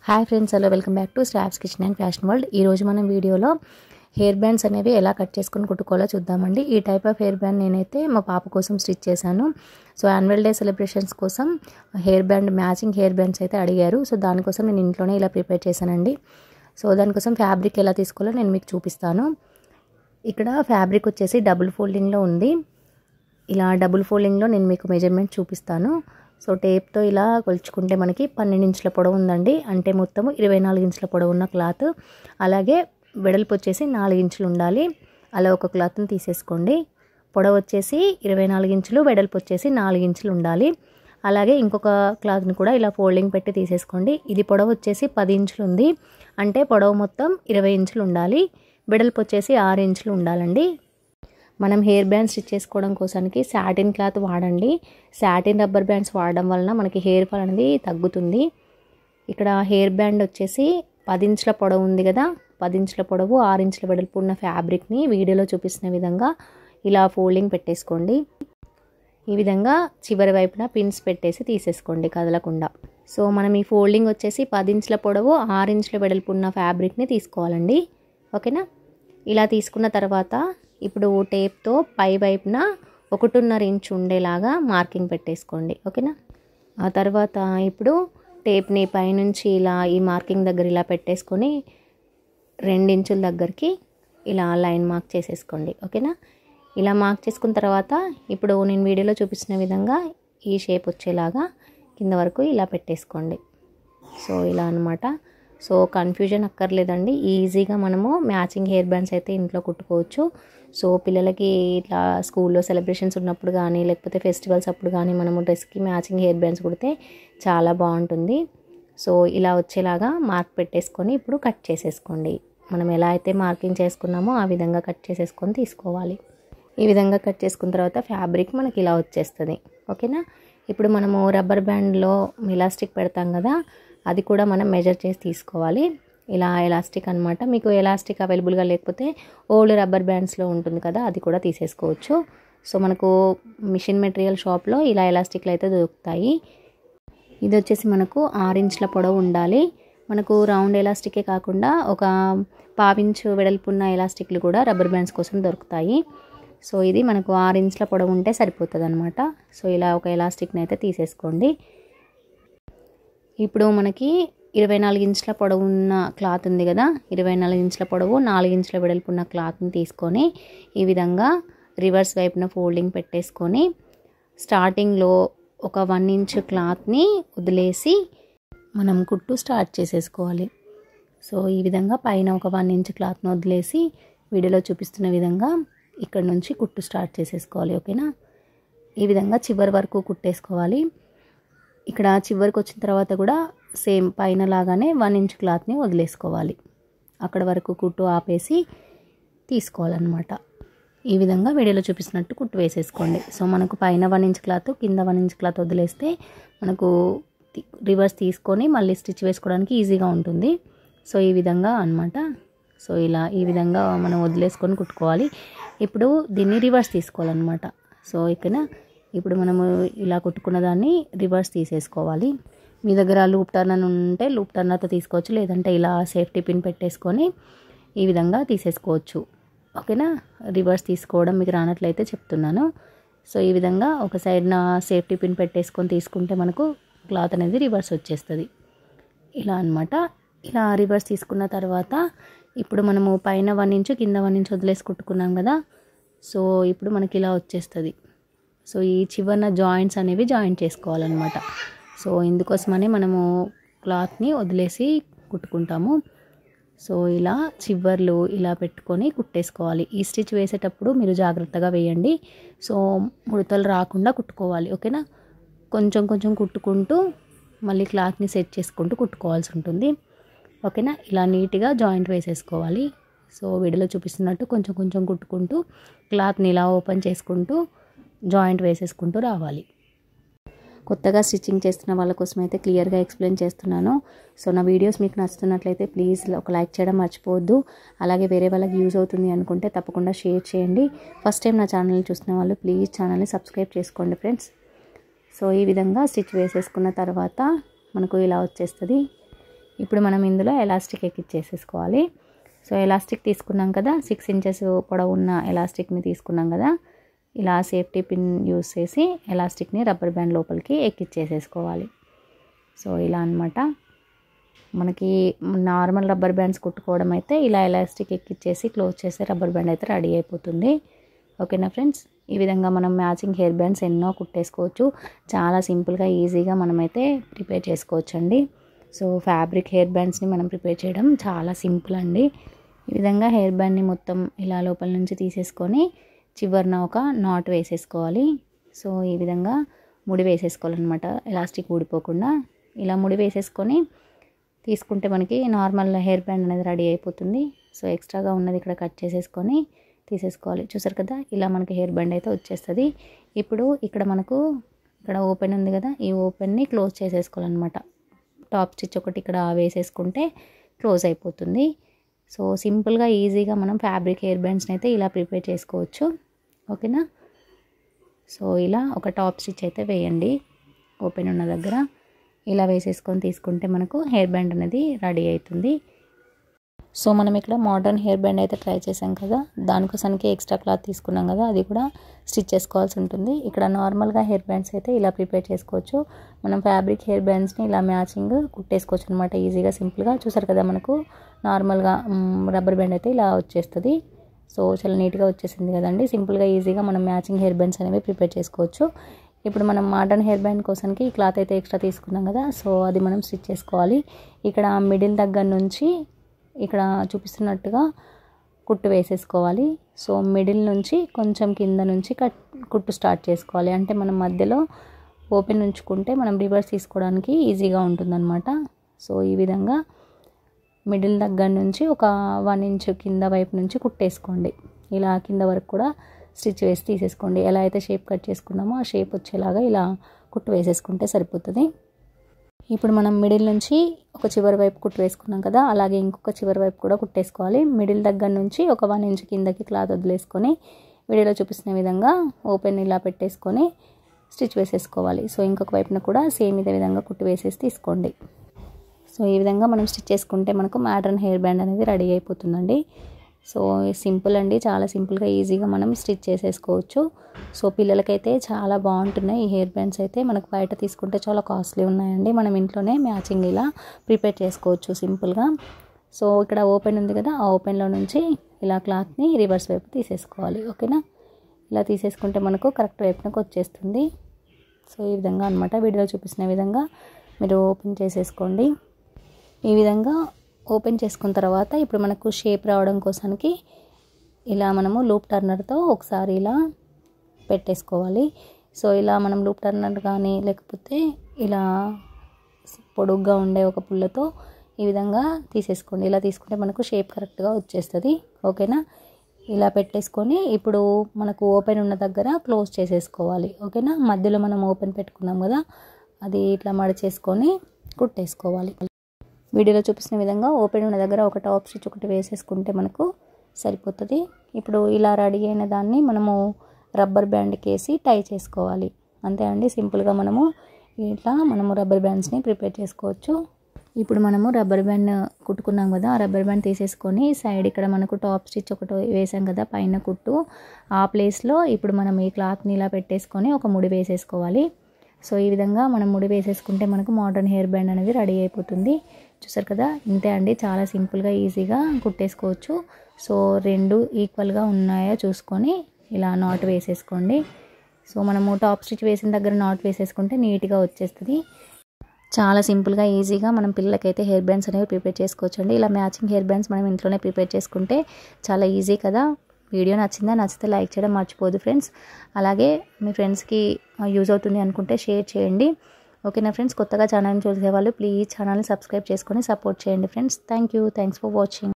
Hi friends, hello, welcome back to Shravs kitchen and fashion world. ఈరోజు మనం వీడియోలో hair bands అనేవి ఎలా కట్ చేసుకొని కుట్టుకోవాలో చూద్దామండి. ఈ టైప్ ఆఫ్ హెయిర్ బ్యాండ్ నేనైతే మా పాప కోసం స్టిచ్ చేశాను. సో యాన్యువల్ డే సెలబ్రేషన్స్ కోసం hair band matching hair bands అయితే అడిగారు. సో దానికోసం నేను ఇంట్లోనే ఇలా ప్రిపేర్ చేశానండి. సో దానికోసం ఫ్యాబ్రిక్ ఎలా తీసుకోవాలో నేను మీకు చూపిస్తాను. ఇక్కడ ఫ్యాబ్రిక్ వచ్చేసి డబుల్ ఫోల్డింగ్లో ఉంది. ఇలా డబుల్ ఫోల్డింగ్లో నేను మీకు మెజర్మెంట్ చూపిస్తాను. సో టేప్తో ఇలా కొలుచుకుంటే మనకి 12 ఇంచుల పొడవు ఉందండి. అంటే మొత్తము 24 ఇంచుల పొడవు ఉన్న క్లాత్. అలాగే వెడల్పు వచ్చేసి 4 ఇంచులు ఉండాలి. అలా ఒక క్లాత్ని తీసేసుకోండి. పొడవు వచ్చేసి 24 ఇంచులు, వెడల్పు వచ్చేసి 4 ఇంచులు ఉండాలి. అలాగే ఇంకొక క్లాత్ని కూడా ఇలా ఫోల్డింగ్ పెట్టి తీసేసుకోండి. ఇది పొడవు వచ్చేసి 10 ఇంచులు ఉంది. అంటే పొడవు మొత్తం 20 ఇంచులు ఉండాలి. వెడల్పు వచ్చేసి 6 ఇంచులు ఉండాలండి. మనం హెయిర్ బ్యాండ్ స్టిచ్ చేసుకోవడం కోసానికి సాటిన్ క్లాత్ వాడండి. సాటిన్ రబ్బర్ బ్యాండ్స్ వాడడం వలన మనకి హెయిర్ ఫాల్ అనేది తగ్గుతుంది. ఇక్కడ హెయిర్ బ్యాండ్ వచ్చేసి 10 ఇంచుల పొడవు ఉంది కదా, 10 ఇంచుల పొడవు 6 ఇంచుల వెడల్పు ఉన్న ఫ్యాబ్రిక్ని వీడియోలో చూపిస్తున్న విధంగా ఇలా ఫోల్డింగ్ పెట్టేసుకోండి. ఈ విధంగా చివరి వైపున పిన్స్ పెట్టేసి తీసేసుకోండి కదలకుండా. సో మనం ఈ ఫోల్డింగ్ వచ్చేసి 10 ఇంచుల పొడవు 6 ఇంచుల వెడల్పు ఉన్న ఫ్యాబ్రిక్ని తీసుకోవాలండి. ఓకేనా? ఇలా తీసుకున్న తర్వాత ఇప్పుడు టేప్తో పై వైపున 1.5 ఇంచు ఉండేలాగా మార్కింగ్ పెట్టేసుకోండి. ఓకేనా? ఆ తర్వాత ఇప్పుడు టేప్ని పైనుంచి ఇలా ఈ మార్కింగ్ దగ్గర ఇలా పెట్టేసుకొని 2 ఇంచుల దగ్గరికి ఇలా లైన్ మార్క్ చేసేసుకోండి. ఓకేనా? ఇలా మార్క్ చేసుకున్న తర్వాత ఇప్పుడు నేను వీడియోలో చూపించిన విధంగా ఈ షేప్ వచ్చేలాగా కింద వరకు ఇలా పెట్టేసుకోండి. సో ఇలా అనమాట. సో కన్ఫ్యూజన్ అక్కర్లేదండి. ఈజీగా మనము మ్యాచింగ్ హెయిర్ బ్యాండ్స్ అయితే ఇంట్లో కుట్టుకోవచ్చు. సో పిల్లలకి ఇట్లా స్కూల్లో సెలబ్రేషన్స్ ఉన్నప్పుడు కానీ లేకపోతే ఫెస్టివల్స్ అప్పుడు కానీ మనము డ్రెస్కి మ్యాచింగ్ హెయిర్ బ్యాండ్స్ కుడితే చాలా బాగుంటుంది. సో ఇలా వచ్చేలాగా మార్క్ పెట్టేసుకొని ఇప్పుడు కట్ చేసేసుకోండి. మనం ఎలా అయితే మార్కింగ్ చేసుకున్నామో ఆ విధంగా కట్ చేసేసుకొని తీసుకోవాలి. ఈ విధంగా కట్ చేసుకున్న తర్వాత ఫ్యాబ్రిక్ మనకి ఇలా వచ్చేస్తుంది. ఓకేనా? ఇప్పుడు మనము రబ్బర్ బ్యాండ్లో ఎలాస్టిక్ పెడతాం కదా, అది కూడా మనం మెజర్ చేసి తీసుకోవాలి. ఇలా ఎలాస్టిక్ అనమాట. మీకు ఎలాస్టిక్ అవైలబుల్గా లేకపోతే ఓల్డ్ రబ్బర్ బ్యాండ్స్లో ఉంటుంది కదా, అది కూడా తీసేసుకోవచ్చు. సో మనకు మిషన్ మెటీరియల్ షాప్లో ఇలా ఎలాస్టిక్లు అయితే దొరుకుతాయి. ఇది వచ్చేసి మనకు 6 ఇంచుల పొడవు ఉండాలి. మనకు రౌండ్ ఎలాస్టికే కాకుండా ఒక 1/2 ఇంచు వెడల్పున్న ఎలాస్టిక్లు కూడా రబ్బర్ బ్యాండ్స్ కోసం దొరుకుతాయి. సో ఇది మనకు 6 ఇంచుల పొడవు ఉంటే సరిపోతుంది అనమాట. సో ఇలా ఒక ఎలాస్టిక్ని అయితే తీసేసుకోండి. ఇప్పుడు మనకి 24 ఇంచుల పొడవు ఉన్న క్లాత్ ఉంది కదా, 24 ఇంచుల పొడవు 4 ఇంచుల వెడల్పు ఉన్న క్లాత్ని తీసుకొని ఈ విధంగా రివర్స్ వైపున ఫోల్డింగ్ పెట్టేసుకొని స్టార్టింగ్లో ఒక 1 ఇంచు క్లాత్ని వదిలేసి మనం కుట్టు స్టార్ట్ చేసేసుకోవాలి. సో ఈ విధంగా పైన ఒక 1 ఇంచు క్లాత్ని వదిలేసి వీడియోలో చూపిస్తున్న విధంగా ఇక్కడ నుంచి కుట్టు స్టార్ట్ చేసేసుకోవాలి. ఓకేనా? ఈ విధంగా చివరి వరకు కుట్టేసుకోవాలి. ఇక్కడ చివరికి వచ్చిన తర్వాత కూడా సేమ్ పైన లాగానే 1 ఇంచు క్లాత్ని వదిలేసుకోవాలి. అక్కడ వరకు కుట్టు ఆపేసి తీసుకోవాలన్నమాట. ఈ విధంగా వీడియోలో చూపిస్తున్నట్టు కుట్టు వేసేసుకోండి. సో మనకు పైన 1 ఇంచు క్లాత్, కింద 1 ఇంచు క్లాత్ వదిలేస్తే మనకు రివర్స్ తీసుకొని మళ్ళీ స్టిచ్ వేసుకోవడానికి ఈజీగా ఉంటుంది. సో ఈ విధంగా అన్నమాట. సో ఇలా ఈ విధంగా మనం వదిలేసుకొని కుట్టుకోవాలి. ఇప్పుడు దీన్ని రివర్స్ తీసుకోవాలన్నమాట. సో ఇక్కడ ఇప్పుడు మనము ఇలా కుట్టుకున్న దాన్ని రివర్స్ తీసేసుకోవాలి. మీ దగ్గర లూప్ టర్నర్ ఉంటే లూప్ టర్నర్తో తీసుకోవచ్చు, లేదంటే ఇలా సేఫ్టీ పిన్ పెట్టేసుకొని ఈ విధంగా తీసేసుకోవచ్చు. ఓకేనా? రివర్స్ తీసుకోవడం మీకు రానట్లయితే చెప్తున్నాను. సో ఈ విధంగా ఒక సైడ్న సేఫ్టీ పిన్ పెట్టేసుకొని తీసుకుంటే మనకు క్లాత్ అనేది రివర్స్ వచ్చేస్తుంది. ఇలా అనమాట. ఇలా రివర్స్ తీసుకున్న తర్వాత ఇప్పుడు మనము పైన 1 ఇంచు కింద 1 ఇంచు వదిలేసి కుట్టుకున్నాం కదా. సో ఇప్పుడు మనకి ఇలా వచ్చేస్తుంది. సో ఈ చివరన జాయింట్స్ అనేవి జాయింట్ చేసుకోవాలన్నమాట. సో ఇందుకోసమనే మనము క్లాత్ని వదిలేసి కుట్టుకుంటాము. సో ఇలా చివర్లు ఇలా పెట్టుకొని కుట్టేసుకోవాలి. ఈ స్టిచ్ వేసేటప్పుడు మీరు జాగ్రత్తగా వేయండి. సో ముడతలు రాకుండా కుట్టుకోవాలి. ఓకేనా? కొంచెం కొంచెం కుట్టుకుంటూ మళ్ళీ క్లాత్ని సెట్ చేసుకుంటూ కుట్టుకోవాల్సి ఉంటుంది. ఓకేనా? ఇలా నీట్గా జాయింట్ వేసేసుకోవాలి. సో వీడియోలో చూపిస్తున్నట్టు కొంచెం కొంచెం కుట్టుకుంటూ క్లాత్ని ఇలా ఓపెన్ చేసుకుంటూ జాయింట్ వేసేసుకుంటూ రావాలి. కొత్తగా స్టిచ్చింగ్ చేస్తున్న వాళ్ళ కోసం అయితే క్లియర్గా ఎక్స్ప్లెయిన్ చేస్తున్నాను. సో నా వీడియోస్ మీకు నచ్చుతున్నట్లయితే ప్లీజ్ ఒక లైక్ చేయడం మర్చిపోవద్దు. అలాగే వేరే వాళ్ళకి యూజ్ అవుతుంది అనుకుంటే తప్పకుండా షేర్ చేయండి. ఫస్ట్ టైం నా ఛానల్ని చూస్తున్న వాళ్ళు ప్లీజ్ ఛానల్ని సబ్స్క్రైబ్ చేసుకోండి ఫ్రెండ్స్. సో ఈ విధంగా స్టిచ్ వేసేసుకున్న తర్వాత మనకు ఇలా వచ్చేస్తుంది. ఇప్పుడు మనం ఇందులో ఎలాస్టిక్ ఎక్కిచ్చేసేసుకోవాలి. సో ఎలాస్టిక్ తీసుకున్నాం కదా, 6 ఇంచెస్ పొడవు ఉన్న ఎలాస్టిక్ని తీసుకున్నాం కదా, ఇలా సేఫ్టీ పిన్ యూస్ చేసి ఎలాస్టిక్ని రబ్బర్ బ్యాండ్ లోపలికి ఎక్కిచ్చేసేసుకోవాలి. సో ఇలా అన్నమాట. మనకి నార్మల్ రబ్బర్ బ్యాండ్స్ కుట్టుకోవడం అయితే ఇలా ఎలాస్టిక్ ఎక్కిచ్చేసి క్లోజ్ చేసే రబ్బర్ బ్యాండ్ అయితే రెడీ అయిపోతుంది. ఓకేనా ఫ్రెండ్స్, ఈ విధంగా మనం మ్యాచింగ్ హెయిర్ బ్యాండ్స్ ఎన్నో కుట్టేసుకోవచ్చు. చాలా సింపుల్గా ఈజీగా మనమైతే ప్రిపేర్ చేసుకోవచ్చు అండి. సో ఫ్యాబ్రిక్ హెయిర్ బ్యాండ్స్ని మనం ప్రిపేర్ చేయడం చాలా సింపుల్ అండి. ఈ విధంగా హెయిర్ బ్యాండ్ని మొత్తం ఇలా లోపల నుంచి తీసేసుకొని చివరిన ఒక నాట్ వేసేసుకోవాలి. సో ఈ విధంగా ముడి వేసేసుకోవాలన్నమాట, ఎలాస్టిక్ ఊడిపోకుండా. ఇలా ముడి వేసేసుకొని తీసుకుంటే మనకి నార్మల్ హెయిర్ బ్యాండ్ అనేది రెడీ అయిపోతుంది. సో ఎక్స్ట్రాగా ఉన్నది ఇక్కడ కట్ చేసేసుకొని తీసేసుకోవాలి. చూసారు కదా, ఇలా మనకి హెయిర్ బ్యాండ్ అయితే వచ్చేస్తుంది. ఇప్పుడు ఇక్కడ మనకు ఇక్కడ ఓపెన్ ఉంది కదా, ఈ ఓపెన్ని క్లోజ్ చేసేసుకోవాలన్నమాట. టాప్ స్టిచ్ ఒకటి ఇక్కడ వేసేసుకుంటే క్లోజ్ అయిపోతుంది. సో సింపుల్గా ఈజీగా మనం ఫ్యాబ్రిక్ హెయిర్ బ్యాండ్స్ని అయితే ఇలా ప్రిపేర్ చేసుకోవచ్చు. ఓకేనా. సో ఇలా ఒక టాప్ స్టిచ్ అయితే వేయండి ఓపెన్ ఉన్న దగ్గర. ఇలా వేసేసుకొని తీసుకుంటే మనకు హెయిర్ బ్యాండ్ అనేది రెడీ అవుతుంది. సో మనం ఇక్కడ మోడర్న్ హెయిర్ బ్యాండ్ అయితే ట్రై చేసాం కదా, దానికోసానికి ఎక్స్ట్రా క్లాత్ తీసుకున్నాం కదా, అది కూడా స్టిచ్ చేసుకోవాల్సి ఉంటుంది. ఇక్కడ నార్మల్గా హెయిర్ బ్యాండ్స్ అయితే ఇలా ప్రిపేర్ చేసుకోవచ్చు. మనం ఫ్యాబ్రిక్ హెయిర్ బ్యాండ్స్ని ఇలా మ్యాచింగ్ కుట్టేసుకోవచ్చు అనమాట ఈజీగా, సింపుల్గా. చూసారు కదా, మనకు నార్మల్గా రబ్బర్ బ్యాండ్ అయితే ఇలా వచ్చేస్తుంది. సో చాలా నీట్గా వచ్చేసింది కదండి. సింపుల్గా ఈజీగా మనం మ్యాచింగ్ హెయిర్ బ్యాండ్స్ అనేవి ప్రిపేర్ చేసుకోవచ్చు. ఇప్పుడు మనం మోడర్న్ హెయిర్ బ్యాండ్ కోసానికి ఈ క్లాత్ అయితే ఎక్స్ట్రా తీసుకున్నాం కదా, సో అది మనం స్టిచ్ చేసుకోవాలి. ఇక్కడ మిడిల్ దగ్గర నుంచి ఇక్కడ చూపిస్తున్నట్టుగా కుట్టు వేసేసుకోవాలి. సో మిడిల్ నుంచి కొంచెం కింద నుంచి కుట్టు స్టార్ట్ చేసుకోవాలి. అంటే మనం మధ్యలో ఓపెన్ ఉంచుకుంటే మనం రివర్స్ తీసుకోవడానికి ఈజీగా ఉంటుందన్నమాట. సో ఈ విధంగా మిడిల్ దగ్గర నుంచి ఒక 1 ఇంచ్ కింద వైపు నుంచి కుట్టేసుకోండి. ఇలా కింద వరకు కూడా స్టిచ్ వేసి తీసేసుకోండి. ఎలా అయితే షేప్ కట్ చేసుకున్నామో ఆ షేప్ వచ్చేలాగా ఇలా కుట్టు వేసేసుకుంటే సరిపోతుంది. ఇప్పుడు మనం మిడిల్ నుంచి ఒక చివరి వైపు కుట్టు వేసుకున్నాం కదా, అలాగే ఇంకొక చివరి వైపు కూడా కుట్టేసుకోవాలి. మిడిల్ దగ్గర నుంచి ఒక 1 ఇంచ్ కిందకి క్లాత్ వదిలేసుకొని వీడియోలో చూపిస్తున్న విధంగా ఓపెన్ ఇలా పెట్టేసుకొని స్టిచ్ వేసేసుకోవాలి. సో ఇంకొక వైపున కూడా సేమ్ ఇదే విధంగా కుట్టు వేసేసి తీసుకోండి. సో ఈ విధంగా మనం స్టిచ్ చేసుకుంటే మనకు మోడర్న్ హెయిర్ బ్యాండ్ అనేది రెడీ అయిపోతుందండి. సో సింపుల్ అండి, చాలా సింపుల్గా ఈజీగా మనం స్టిచ్ చేసేసుకోవచ్చు. సో పిల్లలకైతే చాలా బాగుంటున్నాయి ఈ హెయిర్ బ్యాండ్స్ అయితే. మనకు బయట తీసుకుంటే చాలా కాస్ట్లీ ఉన్నాయండి. మనం ఇంట్లోనే మ్యాచింగ్ ఇలా ప్రిపేర్ చేసుకోవచ్చు సింపుల్గా. సో ఇక్కడ ఓపెన్ ఉంది కదా, ఆ ఓపెన్లో నుంచి ఇలా క్లాత్ని రివర్స్ వైపు తీసేసుకోవాలి. ఓకేనా. ఇలా తీసేసుకుంటే మనకు కరెక్ట్ వైపునకు వచ్చేస్తుంది. సో ఈ విధంగా అనమాట, వీడియోలో చూపిస్తున్న విధంగా మీరు ఓపెన్ చేసేసుకోండి. ఈ విధంగా ఓపెన్ చేసుకున్న తర్వాత ఇప్పుడు మనకు షేప్ రావడం కోసానికి ఇలా మనము లూప్ టర్నర్తో ఒకసారి ఇలా పెట్టేసుకోవాలి. సో ఇలా మనం లూప్ టర్నర్ కానీ లేకపోతే ఇలా పొడుగ్గా ఉండే ఒక పుల్లతో ఈ విధంగా తీసేసుకోండి. ఇలా తీసుకుంటే మనకు షేప్ కరెక్ట్గా వచ్చేస్తుంది. ఓకేనా. ఇలా పెట్టేసుకొని ఇప్పుడు మనకు ఓపెన్ ఉన్న దగ్గర క్లోజ్ చేసేసుకోవాలి. ఓకేనా. మధ్యలో మనం ఓపెన్ పెట్టుకున్నాం కదా, అది ఇట్లా మడిచేసుకొని కుట్టేసుకోవాలి. వీడియోలో చూపిస్తున్న విధంగా ఓపెన్ ఉన్న దగ్గర ఒక టాప్ స్టిచ్ ఒకటి వేసేసుకుంటే మనకు సరిపోతుంది. ఇప్పుడు ఇలా రెడీ అయిన దాన్ని మనము రబ్బర్ బ్యాండ్కి వేసి టై చేసుకోవాలి. అంతే అండి, సింపుల్గా మనము ఇట్లా రబ్బర్ బ్యాండ్స్ని ప్రిపేర్ చేసుకోవచ్చు. ఇప్పుడు మనము రబ్బర్ బ్యాండ్ కుట్టుకున్నాం కదా, ఆ రబ్బర్ బ్యాండ్ తీసేసుకొని సైడ్ ఇక్కడ మనకు టాప్ స్టిచ్ ఒకటి వేసాం కదా పైన కుట్టు, ఆ ప్లేస్లో ఇప్పుడు మనం ఈ క్లాత్ని ఇలా పెట్టేసుకొని ఒక ముడి వేసేసుకోవాలి. సో ఈ విధంగా మనం ముడి వేసేసుకుంటే మనకు మోడర్న్ హెయిర్ బ్యాండ్ అనేది రెడీ అయిపోతుంది. చూసారు కదా, ఇంతే అండి, చాలా సింపుల్గా ఈజీగా కుట్టేసుకోవచ్చు. సో 2 ఈక్వల్గా ఉన్నాయో చూసుకొని ఇలా నాట్ వేసేసుకోండి. సో మనము టాప్ స్టిచ్ వేసిన దగ్గర నాట్ వేసేసుకుంటే నీట్గా వచ్చేస్తుంది. చాలా సింపుల్గా ఈజీగా మనం పిల్లలకైతే హెయిర్ బ్యాండ్స్ అనేవి ప్రిపేర్ చేసుకోవచ్చు అండి. ఇలా మ్యాచింగ్ హెయిర్ బ్యాండ్స్ మనం ఇంట్లోనే ప్రిపేర్ చేసుకుంటే చాలా ఈజీ కదా. వీడియో నచ్చితే లైక్ చేయడం మర్చిపోదు ఫ్రెండ్స్. అలాగే మీ ఫ్రెండ్స్కి యూజ్ అవుతుంది అనుకుంటే షేర్ చేయండి. ఓకేనా ఫ్రెండ్స్. కొత్తగా ఛానల్ని చూసేవాళ్ళు ప్లీజ్ ఛానల్ని సబ్స్క్రైబ్ చేసుకొని సపోర్ట్ చేయండి ఫ్రెండ్స్. Thanks for watching.